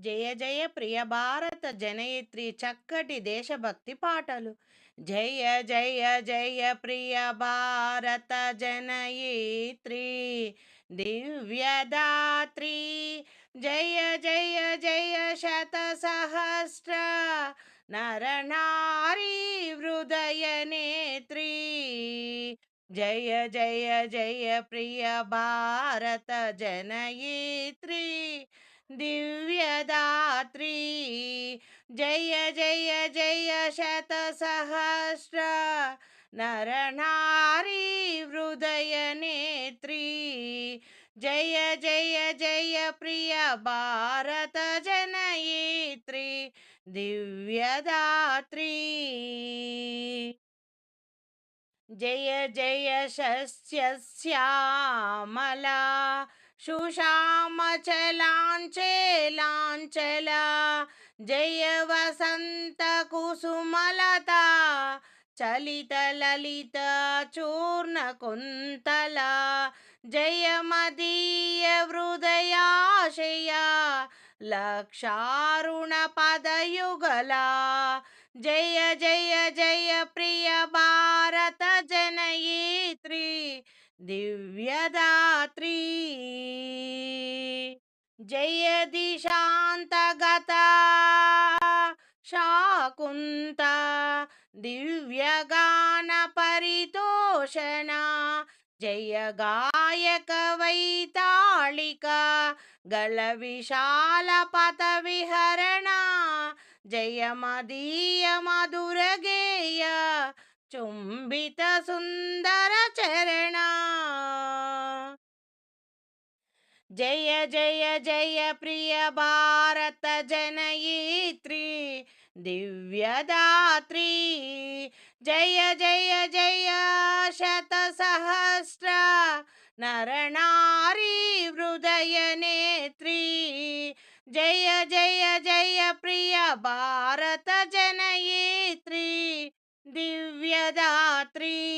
జయ జయ ప్రియ భారత జనయిత్రి చక్కటి దేశభక్తి పాటలు. జయ జయ జయ ప్రియ భారత జనయిత్రి దివ్యదాత్రి. జయ జయ జయ శత సహస్ర నరనారీ హృదయ నేత్రి. జయ జయ జయ ప్రియ భారత జనయిత్రి दिव्यदात्री. जय जय जय शत सहस्र नरनारी हृदय नेत्री. जय जय जय प्रिय भारत जनयित्री दिव्यदात्री. जय जय शस्यश्यामला सुषामचलाञ्चलाञ्चला. जय वसंत कुसुमलता चलित ललित चूर्ण कुंतला. जय मदीय हृदयाशया लक्षारुण पदयुगला. जय जय जय प्रिय भारत जनयित्री दिव्यदात्री. जय दिशान्तगता शाकुन्ता दिव्यगान परितोषणा. जय गायक वैताళिका गल विशाल पथ विहरणा. जय मदीय मधुर गेय चुंबित सुंदर चरणा. जय जय जय प्रिय भारत जनयित्री दिव्यदात्री. जय जय जय शत सहस्र नरनारी हृदय नेत्री. जय जय जय प्रिय भारत जनयित्री दिव्यदात्री.